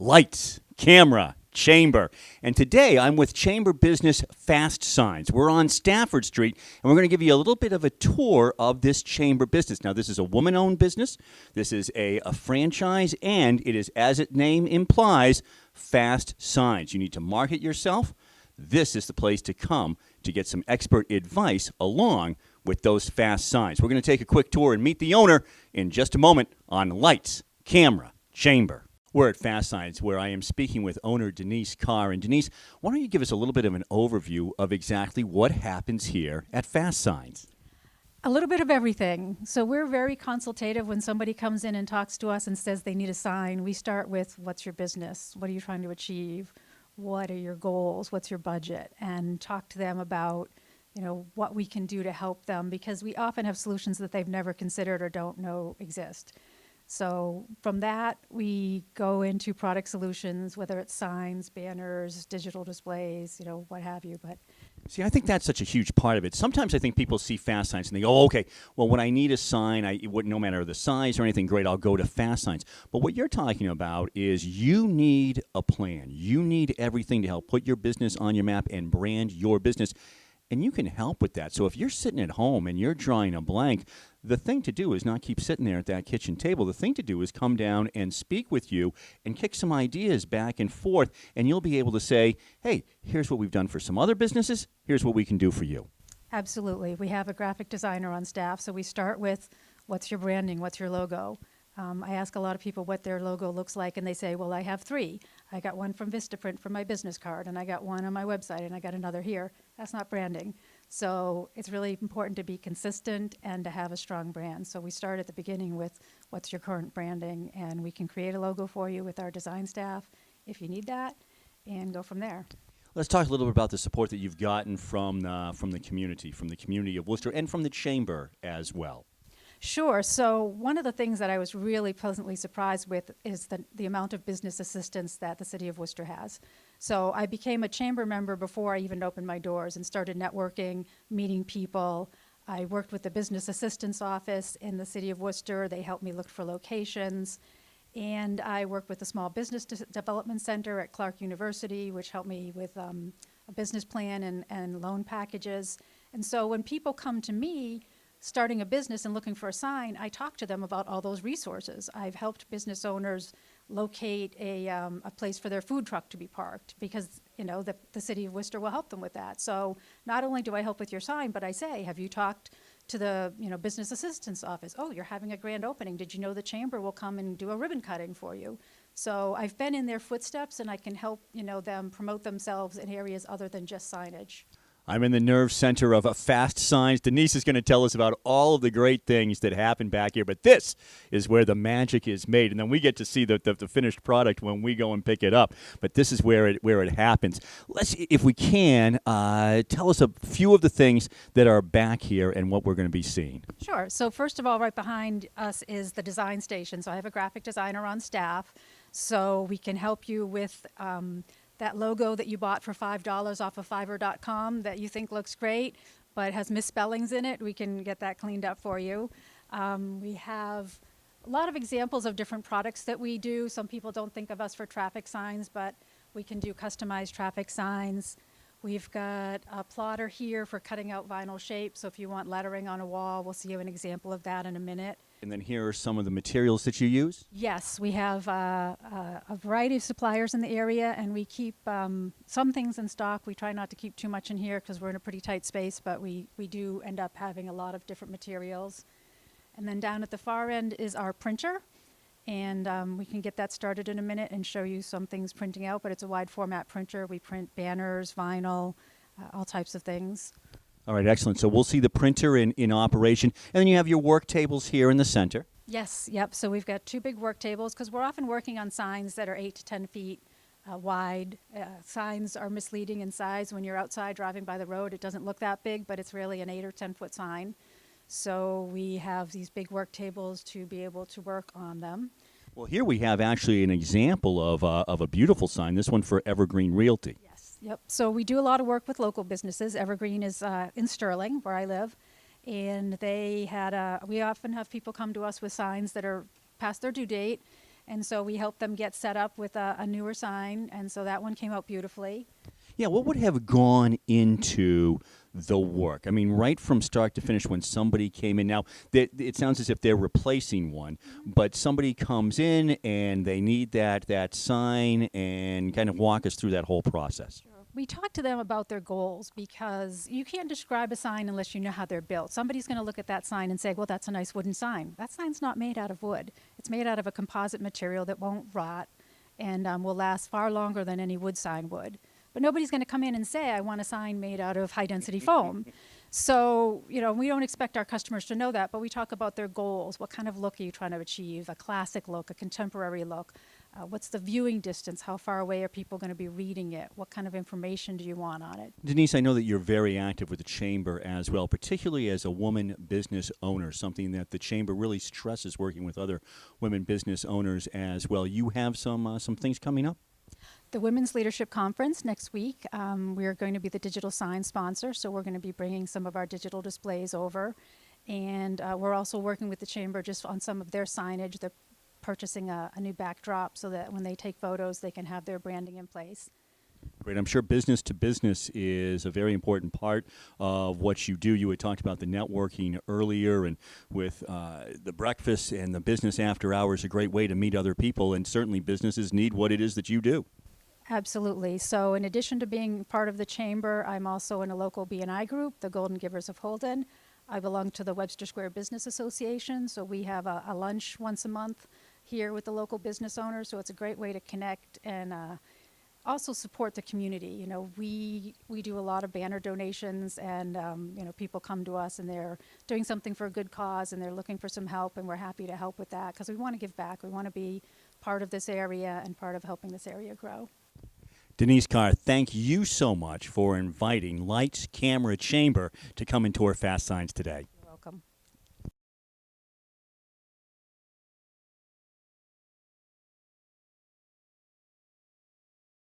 lights, camera, chamber. And today I'm with chamber business FastSigns. We're on Stafford Street, and we're going to give you a little bit of a tour of this chamber business. Now, this is a woman-owned business. This is a franchise, and it is, as its name implies, FastSigns. You need to market yourself. This is the place to come to get some expert advice along with those fast signs. We're going to take a quick tour and meet the owner in just a moment on Lights, Camera, Chamber. We're at FastSigns, where I am speaking with owner Denise Carr. And Denise, why don't you give us a little bit of an overview of exactly what happens here at FastSigns? A little bit of everything. So we're very consultative. When somebody comes in and talks to us and says they need a sign, we start with, what's your business? What are you trying to achieve? What are your goals? What's your budget? And talk to them about, what we can do to help them, because we often have solutions that they've never considered or don't know exist. So from that, we go into product solutions, whether it's signs, banners, digital displays, what have you. But see, I think that's such a huge part of it. Sometimes I think people see FastSigns and they go, oh, okay, well, when I need a sign, no matter the size or anything, great, I'll go to FastSigns. But what you're talking about is you need a plan. You need everything to help put your business on your map and brand your business. And you can help with that. So if you're sitting at home and you're drawing a blank, the thing to do is not keep sitting there at that kitchen table. The thing to do is come down and speak with you and kick some ideas back and forth, and you'll be able to say, hey, here's what we've done for some other businesses. Here's what we can do for you. Absolutely. We have a graphic designer on staff, so we start with, what's your branding? What's your logo? I ask a lot of people what their logo looks like, and they say, well, I have 3. I got one from Vistaprint for my business card, and I got one on my website, and I got another here. That's not branding. So it's really important to be consistent and to have a strong brand. So we start at the beginning with, what's your current branding? And we can create a logo for you with our design staff if you need that, and go from there. Let's talk a little bit about the support that you've gotten from the community of Worcester, and from the chamber as well. Sure. So one of the things that I was really pleasantly surprised with is the amount of business assistance that the city of Worcester has. So I became a chamber member before I even opened my doors and started networking, meeting people. I worked with the business assistance office in the city of Worcester. They helped me look for locations. And I worked with the Small Business Development Center at Clark University, which helped me with a business plan and loan packages. And so when people come to me starting a business and looking for a sign, I talk to them about all those resources. I've helped business owners locate a place for their food truck to be parked, because the city of Worcester will help them with that. So not only do I help with your sign, but I say, have you talked to the business assistance office? Oh, you're having a grand opening. Did you know the chamber will come and do a ribbon cutting for you? So I've been in their footsteps, and I can help them promote themselves in areas other than just signage. I'm in the nerve center of FastSigns. Denise is going to tell us about all of the great things that happen back here, but this is where the magic is made, and then we get to see the finished product when we go and pick it up. But this is where it happens. Let's, if we can, tell us a few of the things that are back here and what we're going to be seeing. Sure. So first of all, right behind us is the design station. So I have a graphic designer on staff, so we can help you with that logo that you bought for $5 off of Fiverr.com that you think looks great but has misspellings in it. We can get that cleaned up for you. We have a lot of examples of different products that we do. Some people don't think of us for traffic signs, but we can do customized traffic signs. We've got a plotter here for cutting out vinyl shapes. So if you want lettering on a wall, we'll see you an example of that in a minute. And then here are some of the materials that you use? Yes, we have a variety of suppliers in the area, and we keep some things in stock. We try not to keep too much in here because we're in a pretty tight space, but we do end up having a lot of different materials. And then down at the far end is our printer, and we can get that started in a minute and show you some things printing out, but it's a wide format printer. We print banners, vinyl, all types of things. All right, excellent. So we'll see the printer in operation. And then you have your work tables here in the center. Yes, yep. So we've got 2 big work tables, because we're often working on signs that are 8 to 10 feet wide. Signs are misleading in size. When you're outside driving by the road, it doesn't look that big, but it's really an 8 or 10 foot sign. So we have these big work tables to be able to work on them. Well, here we have actually an example of a beautiful sign, this one for Evergreen Realty. Yes. Yep. So we do a lot of work with local businesses. Evergreen is in Sterling, where I live, and we often have people come to us with signs that are past their due date, And so we helped them get set up with a newer sign, and so that one came out beautifully. Yeah, what would have gone into the work? I mean, right from start to finish when somebody came in. Now, it sounds as if they're replacing one, but somebody comes in and they need that sign, and kind of walk us through that whole process. We talk to them about their goals because you can't describe a sign unless you know how they're built. Somebody's going to look at that sign and say, well, that's a nice wooden sign. That sign's not made out of wood. It's made out of a composite material that won't rot and will last far longer than any wood sign would. But nobody's going to come in and say, I want a sign made out of high-density foam. So, we don't expect our customers to know that, but we talk about their goals. What kind of look are you trying to achieve? A classic look, a contemporary look? What's the viewing distance? How far away are people going to be reading it? What kind of information do you want on it? Denise, I know that you're very active with the Chamber as well, particularly as a woman business owner, something that the Chamber really stresses, working with other women business owners as well. You have some things coming up? The Women's Leadership Conference next week. We are going to be the digital sign sponsor, so we're going to be bringing some of our digital displays over. And we're also working with the Chamber just on some of their signage. They're purchasing a new backdrop so that when they take photos, they can have their branding in place. Great. I'm sure business to business is a very important part of what you do. You had talked about the networking earlier, and with the breakfast and the business after hours, a great way to meet other people, and certainly businesses need what it is that you do. Absolutely. So in addition to being part of the Chamber, I'm also in a local B&I group, the Golden Givers of Holden. I belong to the Webster Square Business Association, so we have a lunch once a month here with the local business owners, so it's a great way to connect and also support the community. We do a lot of banner donations, and people come to us and they're doing something for a good cause and they're looking for some help, and we're happy to help with that because we want to give back. We want to be part of this area and part of helping this area grow. Denise Carr, thank you so much for inviting Lights Camera Chamber to come and tour FastSigns today.